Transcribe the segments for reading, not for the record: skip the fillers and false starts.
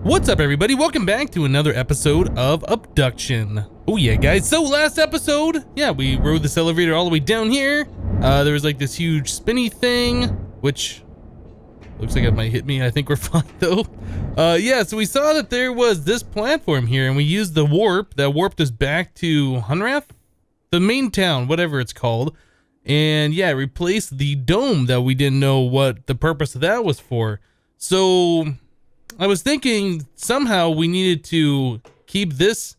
What's up, everybody? Welcome back to another episode of Obduction. Oh yeah, guys, so last episode, we rode this elevator all the way down here. There was like this huge spinny thing, which looks like it might hit me. I think we're fine though. So we saw that there was this platform here, and we used the warp that warped us back to Hunrath, the main town, whatever it's called. And yeah, replaced the dome that we didn't know what the purpose of that was for. So I was thinking somehow we needed to keep this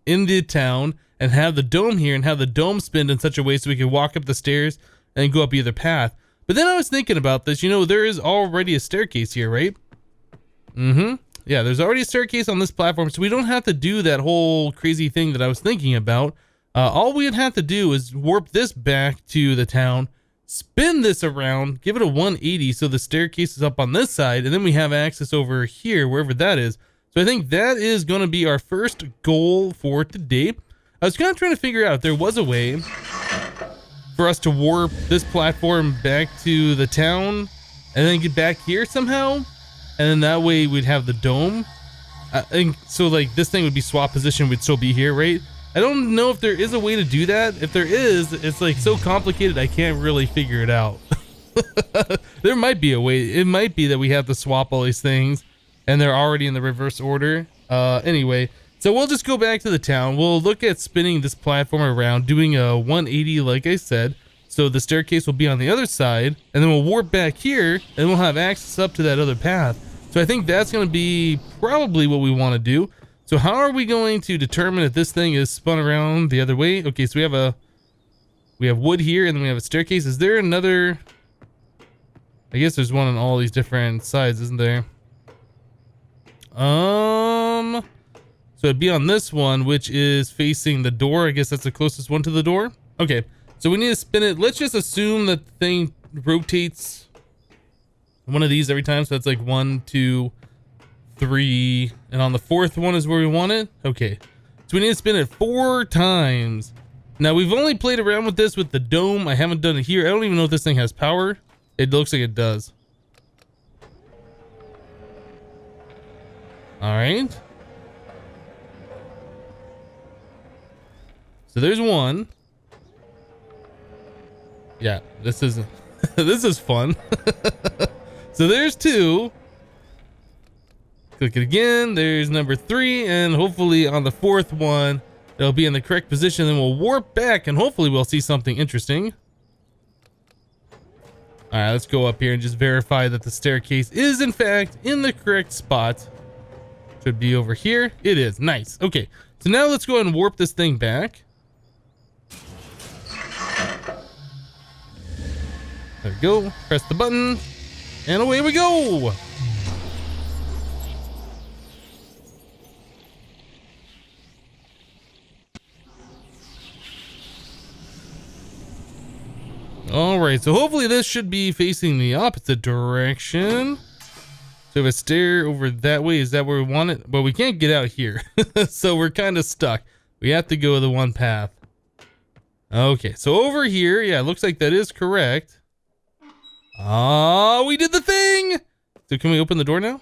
in the town and have the dome here and have the dome spin in such a way so we could walk up the stairs and go up either path. But then I was thinking about this, there is already a staircase here, right? Yeah, there's already a staircase on this platform, so we don't have to do that whole crazy thing that I was thinking about. All we would have to do is warp this back to the town, spin this around, give it a 180 so the staircase is up on this side, and then we have access over here, wherever that is. So I think that is going to be our first goal for today. I was kind of trying to figure out if there was a way for us to warp this platform back to the town and then get back here somehow, and then that way we'd have the dome. And so like this thing would be swap position, we'd still be here, right? I don't know if there is a way to do that. If there is, it's like so complicated I can't really figure it out. There might be a way. It might be that we have to swap all these things and they're already in the reverse order. Anyway, so we'll just go back to the town. We'll look at spinning this platform around, doing a 180 like I said. So the staircase will be on the other side, and then we'll warp back here and we'll have access up to that other path. So I think that's going to be probably what we want to do. So how are we going to determine if this thing is spun around the other way? Okay, so we have wood here, and then we have a staircase. Is there another? I guess there's one on all these different sides, isn't there? So it'd be on this one, which is facing the door. I guess that's the closest one to the door. Okay, so we need to spin it. Let's just assume that the thing rotates one of these every time. So that's like 1, 2, 3, and on the fourth one is where we want it. Okay, so we need to spin it 4 times. Now we've only played around with this with the dome. I haven't done it here. I don't even know if this thing has power. It looks like it does. All right, so there's one. Yeah, this is this is fun. So there's 2. Click it again. There's number 3, and hopefully on the 4th one it'll be in the correct position. Then we'll warp back and hopefully we'll see something interesting. All right, let's go up here and just verify that the staircase is in fact in the correct spot. Should be over here. It is. Nice. Okay, so now let's go ahead and warp this thing back. There we go. Press the button and away we go. All right, so hopefully this should be facing the opposite direction. So we have a stair over that way. Is that where we want it? But we can't get out here. So we're kind of stuck. We have to go the one path. Okay, so over here, yeah, it looks like that is correct. Oh, we did the thing. So can we open the door now?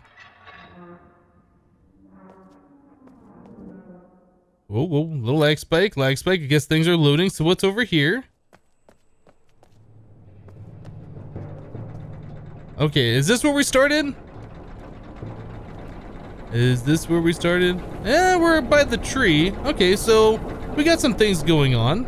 Whoa, whoa, little lag spike, lag spike. I guess things are loading. So what's over here? Okay, is this where we started? Is this where we started? Yeah, we're by the tree. Okay, so we got some things going on.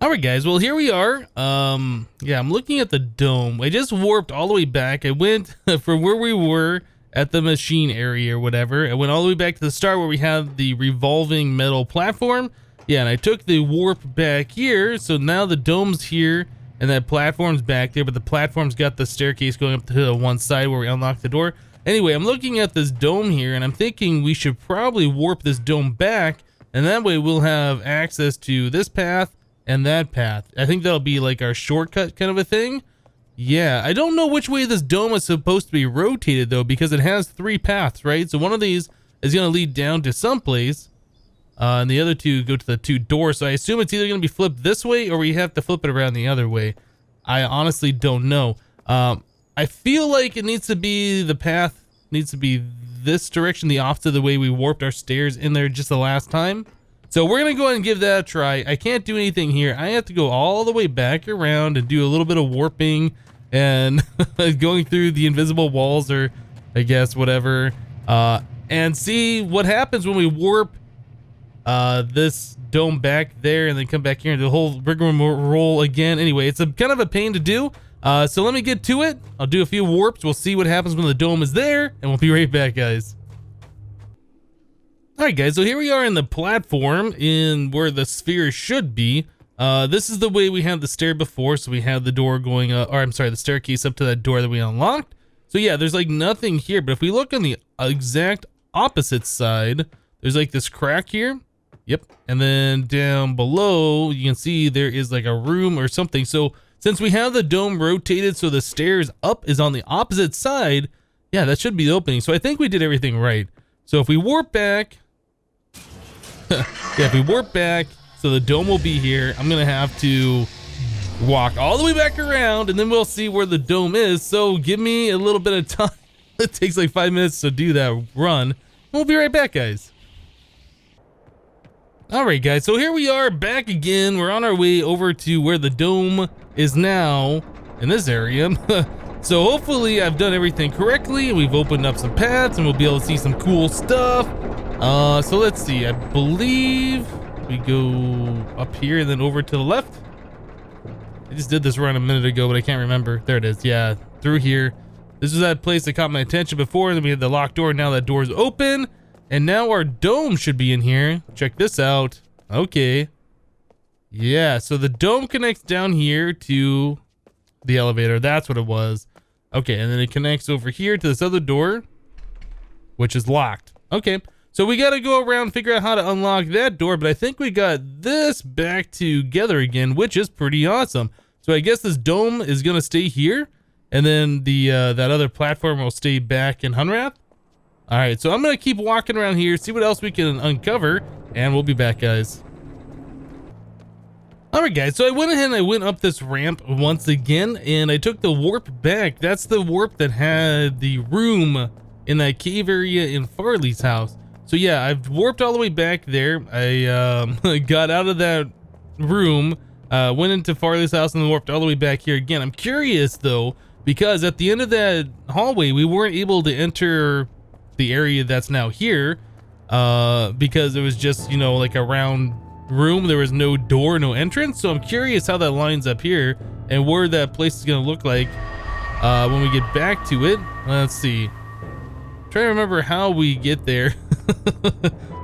All right, guys. Well, here we are. Yeah, I'm looking at the dome. I just warped all the way back. I went from where we were at the machine area or whatever. I went all the way back to the start where we had the revolving metal platform. Yeah, and I took the warp back here. So now the dome's here. And that platform's back there, but the platform's got the staircase going up to the one side where we unlock the door. Anyway, I'm looking at this dome here, and I'm thinking we should probably warp this dome back, and that way we'll have access to this path and that path. I think that'll be like our shortcut kind of a thing. Yeah, I don't know which way this dome is supposed to be rotated, though, because it has 3 paths, right? So one of these is going to lead down to someplace. And the other 2 go to the 2 doors. So I assume it's either going to be flipped this way or we have to flip it around the other way. I honestly don't know. I feel like it needs to be the path needs to be this direction, the opposite of the way we warped our stairs in there just the last time. So we're gonna go ahead and give that a try. I can't do anything here. I have to go all the way back around and do a little bit of warping and going through the invisible walls, or I guess whatever, and see what happens when we warp this dome back there and then come back here and do the whole rigmarole again. Anyway, it's a kind of a pain to do. So let me get to it. I'll do a few warps. We'll see what happens when the dome is there, and we'll be right back, guys. All right, guys, so here we are in the platform in where the sphere should be. This is the way we had the stair before. So we had the door going up, or I'm sorry, the staircase up to that door that we unlocked. So yeah, there's like nothing here, but if we look on the exact opposite side, there's like this crack here. Yep. And then down below, you can see there is like a room or something. So since we have the dome rotated so the stairs up is on the opposite side, yeah, that should be the opening. So I think we did everything right. So if we warp back, yeah, if we warp back, so the dome will be here, I'm gonna have to walk all the way back around, and then we'll see where the dome is. So give me a little bit of time. It takes like 5 minutes to do that run. We'll be right back, guys. All right, guys, so here we are back again. We're on our way over to where the dome is now in this area. So hopefully I've done everything correctly, and we've opened up some paths, and we'll be able to see some cool stuff. So let's see, I believe we go up here and then over to the left. I just did this run a minute ago, but I can't remember. There it is. Yeah, through here. This is that place that caught my attention before. Then we had the locked door. Now that door is open, and now our dome should be in here. Check this out. Okay. Yeah, so the dome connects down here to the elevator. That's what it was. Okay, and then it connects over here to this other door, which is locked. Okay, so we got to go around and figure out how to unlock that door, but I think we got this back together again, which is pretty awesome. So I guess this dome is going to stay here, and then the that other platform will stay back in Hunrath. All right, so I'm going to keep walking around here, see what else we can uncover, and we'll be back, guys. All right, guys, so I went ahead and I went up this ramp once again, and I took the warp back. That's the warp that had the room in that cave area in Farley's house. So yeah, I've warped all the way back there. I got out of that room, went into Farley's house, and then warped all the way back here again. I'm curious though, because at the end of that hallway, we weren't able to enter the area that's now here, because it was just, you know, like a round room. There was no door, no entrance. So I'm curious how that lines up here and where that place is going to look like when we get back to it. Let's see. Trying to remember how we get there.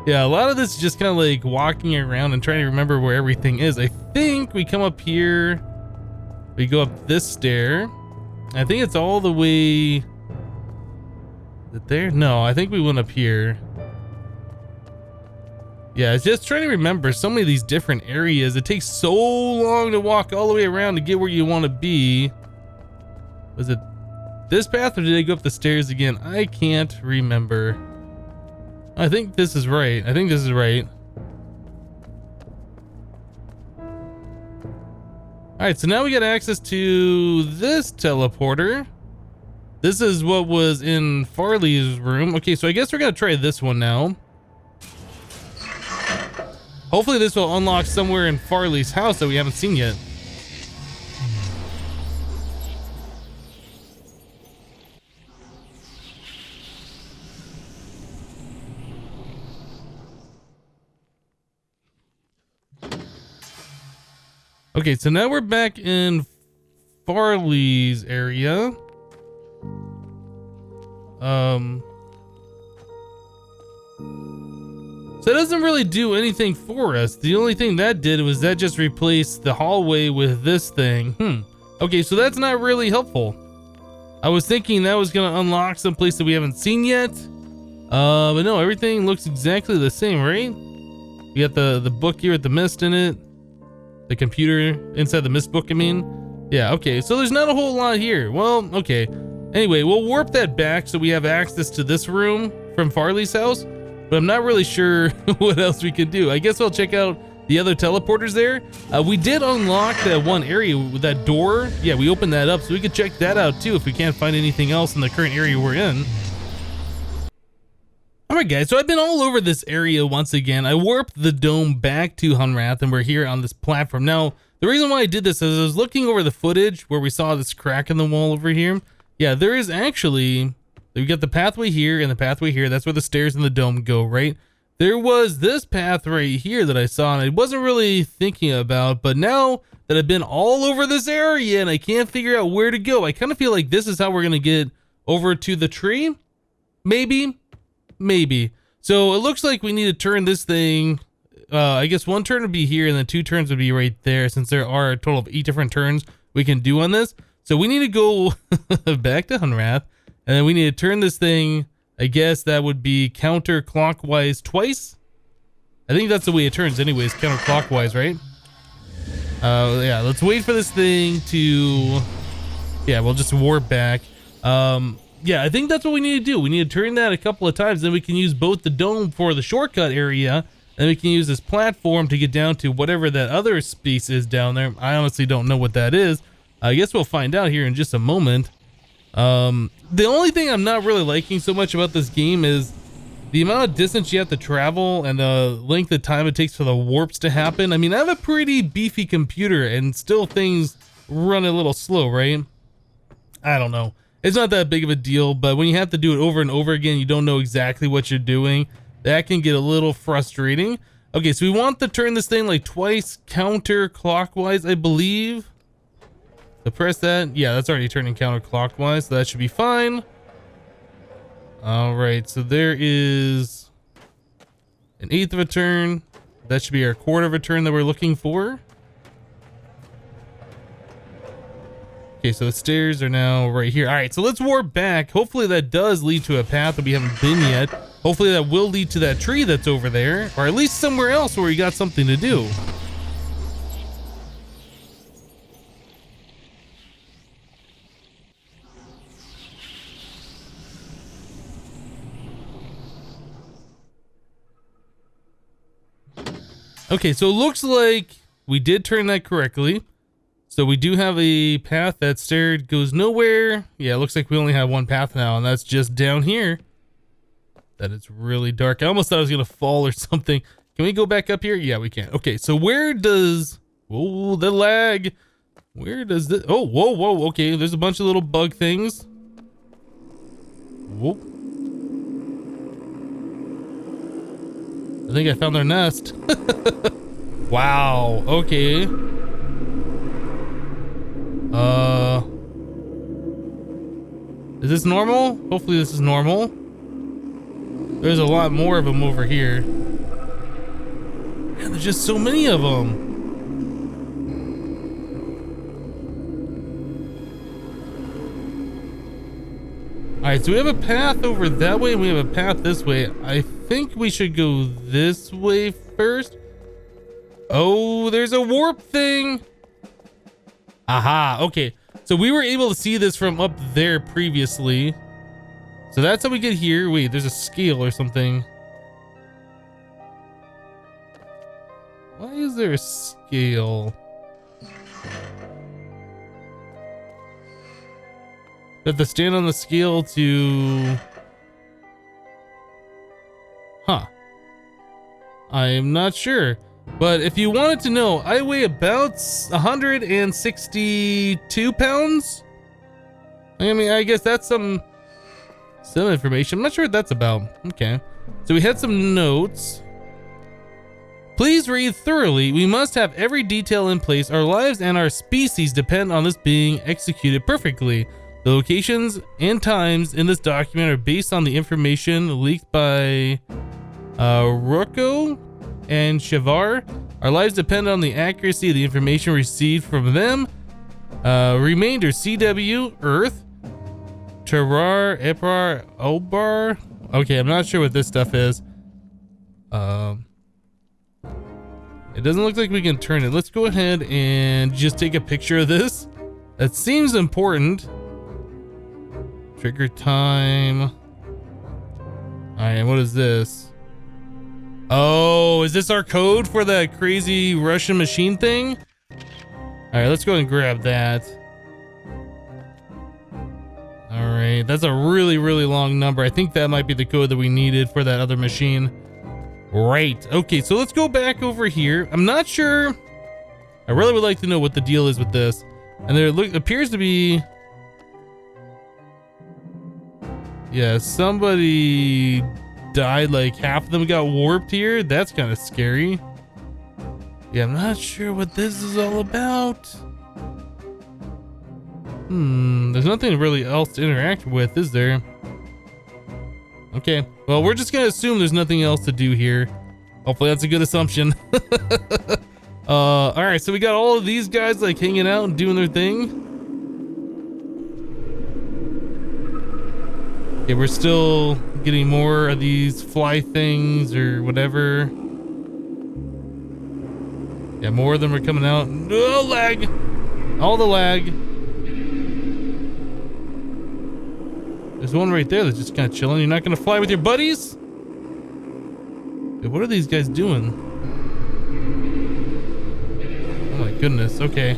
Yeah, a lot of this is just kind of like walking around and trying to remember where everything is. I think we come up here, we go up this stair. I think it's all the way, is it there? No, I think we went up here. Yeah, it's just trying to remember so many of these different areas. It takes so long to walk all the way around to get where you want to be. Was it this path, or did I go up the stairs again? I can't remember. I think this is right. I think this is right. All right, so now we got access to this teleporter. This is what was in Farley's room. Okay, so I guess we're gonna try this one now. Hopefully this will unlock somewhere in Farley's house that we haven't seen yet. Okay, so now we're back in Farley's area. So it doesn't really do anything for us. The only thing that did was that just replaced the hallway with this thing. Okay, so that's not really helpful. I was thinking that was gonna unlock some place that we haven't seen yet. But no, everything looks exactly the same, right? We got the book here with the Myst in it. The computer inside the Myst book, I mean. Yeah, okay, so there's not a whole lot here. Well, okay. Anyway, we'll warp that back so we have access to this room from Farley's house, but I'm not really sure what else we can do. I guess I'll check out the other teleporters there. We did unlock that one area with that door. Yeah, we opened that up, so we could check that out too if we can't find anything else in the current area we're in. Alright guys, so I've been all over this area once again. I warped the dome back to Hunrath and we're here on this platform. Now, the reason why I did this is I was looking over the footage where we saw this crack in the wall over here. Yeah, there is actually, we got the pathway here and the pathway here. That's where the stairs in the dome go, right? There was this path right here that I saw and I wasn't really thinking about, but now that I've been all over this area and I can't figure out where to go, I kind of feel like this is how we're going to get over to the tree. Maybe. So it looks like we need to turn this thing. I guess one turn would be here and then 2 turns would be right there, since there are a total of 8 different turns we can do on this. So we need to go back to Hunrath and then we need to turn this thing. I guess that would be counterclockwise twice. I think that's the way it turns anyways, counterclockwise, right? Yeah, let's wait for this thing to, yeah, we'll just warp back. Yeah, I think that's what we need to do. We need to turn that a couple of times, then we can use both the dome for the shortcut area, and we can use this platform to get down to whatever that other space is down there. I honestly don't know what that is. I guess we'll find out here in just a moment. The only thing I'm not really liking so much about this game is the amount of distance you have to travel and the length of time it takes for the warps to happen. I mean, I have a pretty beefy computer and still things run a little slow, right? I don't know. It's not that big of a deal, but when you have to do it over and over again, you don't know exactly what you're doing. That can get a little frustrating. Okay, so we want to turn this thing like twice counterclockwise, I believe. So press that. Yeah, that's already turning counterclockwise, so that should be fine. All right, so there is an 1/8 of a turn. That should be our 1/4 of a turn that we're looking for. Okay, so the stairs are now right here. All right, so let's warp back. Hopefully that does lead to a path that we haven't been yet. Hopefully that will lead to that tree that's over there, or at least somewhere else where we got something to do. Okay, so it looks like we did turn that correctly. So we do have a path that stair goes nowhere. Yeah, it looks like we only have one path now, and that's just down here. That is really dark. I almost thought I was gonna fall or something. Can we go back up here? Yeah, we can. Okay, so where does, whoa, the lag. Where does this, oh, whoa, okay. There's a bunch of little bug things. Whoop. I think I found their nest. Wow, okay. Is this normal? Hopefully this is normal. There's a lot more of them over here. Man, there's just so many of them. All right, so we have a path over that way and we have a path this way. I think we should go this way first. Oh, there's a warp thing. Aha, okay. So we were able to see this from up there previously. So that's how we get here. Wait, there's a scale or something. Why is there a scale? You have to stand on the scale to... Huh. I am not sure. But if you wanted to know, I weigh about 162 pounds. I mean, I guess that's some information. I'm not sure what that's about. Okay. So we had some notes. Please read thoroughly. We must have every detail in place. Our lives and our species depend on this being executed perfectly. The locations and times in this document are based on the information leaked by Rocco and Shavar. Our lives depend on the accuracy of the information received from them. Remainder CW, Earth, Terrar, Eprar, Obar. Okay, I'm not sure what this stuff is. It doesn't look like we can turn it. Let's go ahead and just take a picture of this. That seems important. Trigger time. All right, what is this? Oh, is this our code for that crazy Russian machine thing? All right, let's go ahead and grab that. All right. right, that's a really, really long number. I think that might be the code that we needed for that other machine. Right. Okay, so let's go back over here. I'm not sure. I really would like to know what the deal is with this. And there appears to be... Yeah, somebody died, like half of them got warped here. That's kind of scary. Yeah, I'm not sure what this is all about. There's nothing really else to interact with, is there? Okay, well, we're just gonna assume there's nothing else to do here. Hopefully that's a good assumption. All right, so we got all of these guys like hanging out and doing their thing. Okay, we're still getting more of these fly things or whatever. Yeah, more of them are coming out. No lag! All the lag. There's one right there that's just kind of chilling. You're not gonna fly with your buddies? Dude, what are these guys doing? Oh my goodness, okay.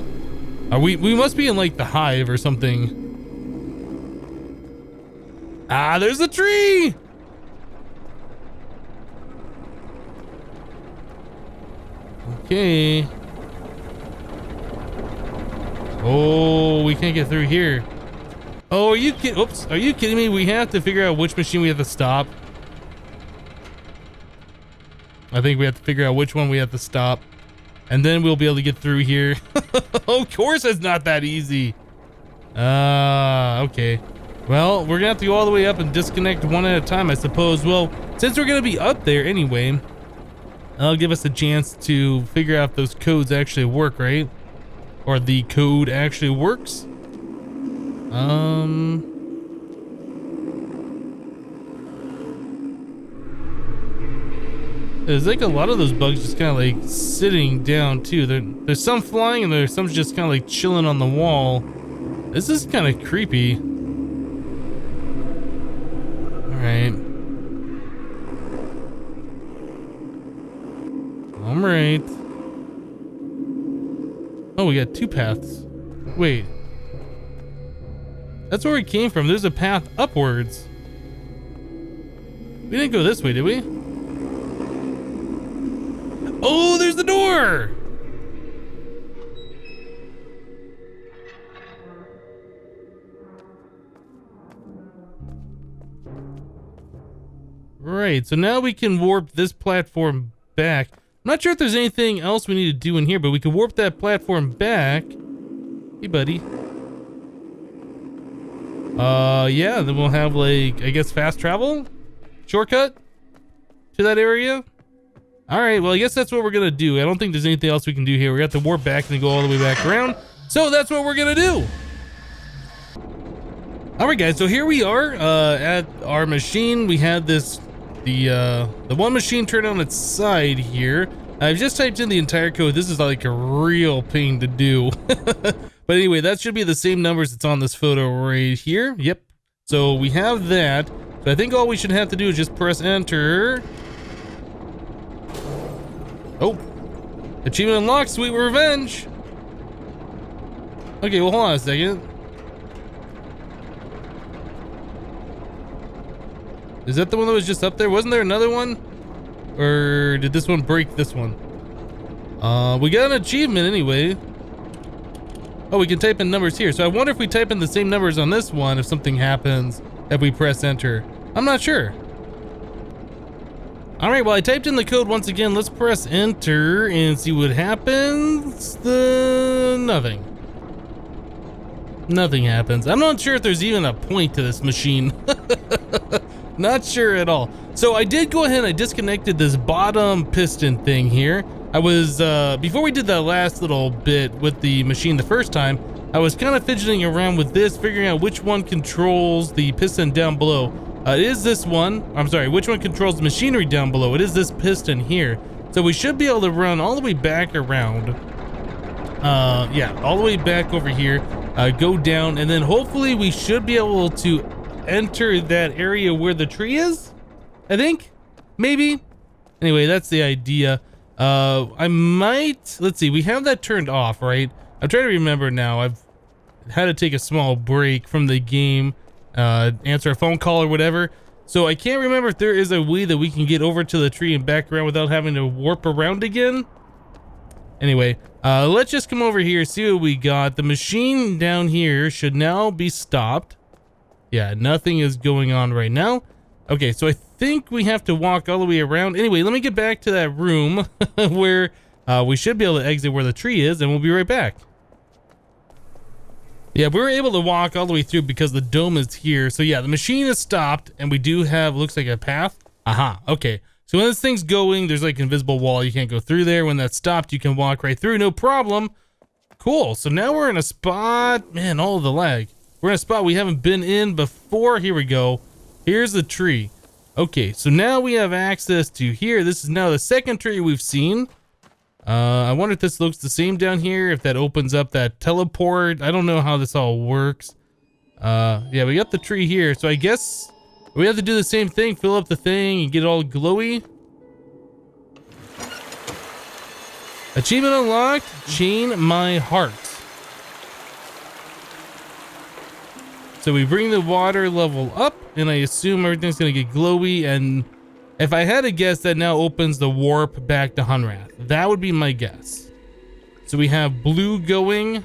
We must be in like the hive or something. Ah, there's a tree! Okay. Oh, we can't get through here. Oh, are you kidding? Oops, are you kidding me? We have to figure out which machine we have to stop. I think we have to figure out which one we have to stop. And then we'll be able to get through here. Of course it's not that easy. Okay. Well, we're gonna have to go all the way up and disconnect one at a time, I suppose. Well, since we're gonna be up there anyway, that'll give us a chance to figure out if those codes actually work, right? Or the code actually works. There's like a lot of those bugs just kind of like sitting down too. There's some flying and there's some just kind of like chilling on the wall. This is kind of creepy. Alright. Alright. Oh, we got two paths. Wait. That's where we came from. There's a path upwards. We didn't go this way, did we? Oh, there's the door! Right, so now we can warp this platform back. I'm not sure if there's anything else we need to do in here, but we can warp that platform back. Hey, buddy. Yeah, then we'll have like, I guess, fast travel? Shortcut to that area? Alright, well, I guess that's what we're gonna do. I don't think there's anything else we can do here. We have to warp back and then go all the way back around. So that's what we're gonna do. Alright guys, so here we are at our machine. We had this, the one machine turned on its side here. I've just typed in the entire code. This is like a real pain to do. But anyway, that should be the same numbers that's on this photo right here. Yep. So we have that. So I think all we should have to do is just press enter. Oh, achievement unlocked, sweet revenge. Okay, well, hold on a second. Is that the one that was just up there? Wasn't there another one? Or did this one break this one? We got an achievement anyway. Oh, we can type in numbers here. So I wonder if we type in the same numbers on this one, if something happens if we press enter. I'm not sure. All right, well, I typed in the code once again. Let's press enter and see what happens. Nothing. Nothing happens. I'm not sure if there's even a point to this machine. Not sure at all. So I did go ahead and I disconnected this bottom piston thing here. I was, before we did that last little bit with the machine the first time, I was kind of fidgeting around with this, figuring out which one controls the piston down below. It is this one. I'm sorry, which one controls the machinery down below? It is this piston here. So we should be able to run all the way back around. Yeah, all the way back over here, go down, and then hopefully we should be able to enter that area where the tree is, I think, maybe. Anyway, that's the idea. I might, let's see, we have that turned off, right? I'm trying to remember now. I've had to take a small break from the game. answer a phone call or whatever. So I can't remember if there is a way that we can get over to the tree and back around without having to warp around again. Anyway, let's just come over here, see what we got. The machine down here should now be stopped. Yeah, nothing is going on right now. Okay, so I think we have to walk all the way around. Anyway, let me get back to that room where we should be able to exit where the tree is, and we'll be right back. Yeah, we were able to walk all the way through because the dome is here. So yeah, the machine is stopped, and we do have, looks like a path. Aha, okay. So when this thing's going, there's like an invisible wall. You can't go through there. When that's stopped, you can walk right through, no problem. Cool, so now we're in a spot, man, all the lag. We're in a spot we haven't been in before. Here we go. Here's the tree. Okay, so now we have access to here. This is now the second tree we've seen. I wonder if this looks the same down here, if that opens up that teleport. I don't know how this all works. Yeah, we got the tree here, so I guess we have to do the same thing, fill up the thing and get it all glowy. Achievement unlocked, chain my heart. So we bring the water level up, and I assume everything's gonna get glowy, and if I had to guess, that now opens the warp back to Hunrath. That would be my guess. So we have blue going.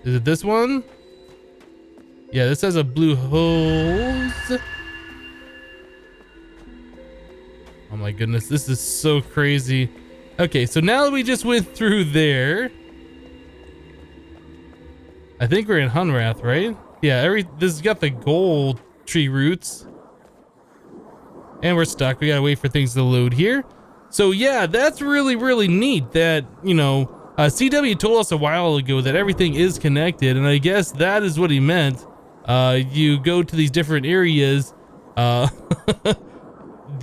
Is it this one? Yeah, this has a blue hose. Oh my goodness, this is so crazy. Okay, so now that we just went through there, I think we're in Hunrath, right? Yeah, this has got the gold tree roots. And we're stuck. We gotta wait for things to load here. So yeah, that's really, really neat that, you know, CW told us a while ago that everything is connected, and I guess that is what he meant. You go to these different areas, do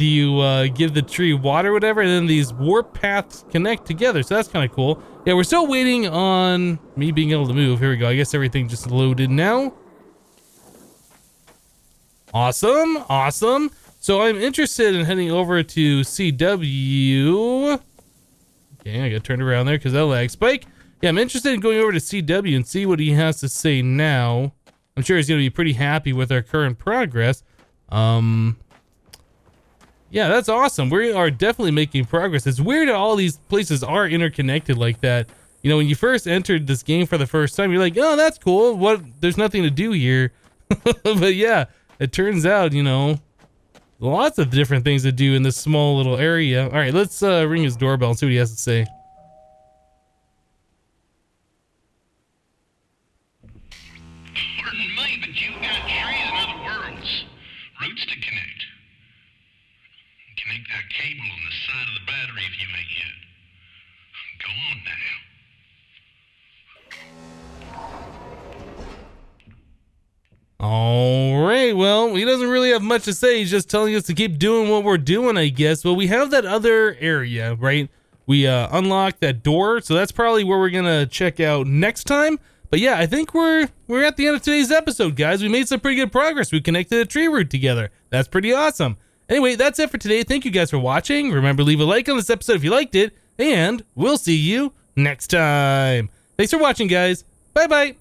you give the tree water or whatever, and then these warp paths connect together, so that's kind of cool. Yeah, we're still waiting on me being able to move. Here we go. I guess everything just loaded now. Awesome, awesome. So I'm interested in heading over to CW. Okay, I gotta turn around there because that lag spike. Yeah, I'm interested in going over to CW and see what he has to say now. I'm sure he's gonna be pretty happy with our current progress. Yeah, that's awesome. We are definitely making progress. It's weird that all these places are interconnected like that. You know, when you first entered this game for the first time, you're like, oh, that's cool. What? There's nothing to do here. But yeah, it turns out, you know, lots of different things to do in this small little area. All right, let's ring his doorbell and see what he has to say. Pardon me, but you've got trees in other worlds. Roots to connect. Connect that cable on the side of the battery if you make it. Go on now. All right, well, he doesn't really have much to say. He's just telling us to keep doing what we're doing, I guess. Well, we have that other area, right? We unlocked that door, so that's probably where we're gonna check out next time. But yeah, I think we're at the end of today's episode, guys. We made some pretty good progress. We connected a tree root together. That's pretty awesome. Anyway, that's it for today. Thank you guys for watching. Remember, leave a like on this episode if you liked it, and we'll see you next time. Thanks for watching, guys. Bye-bye.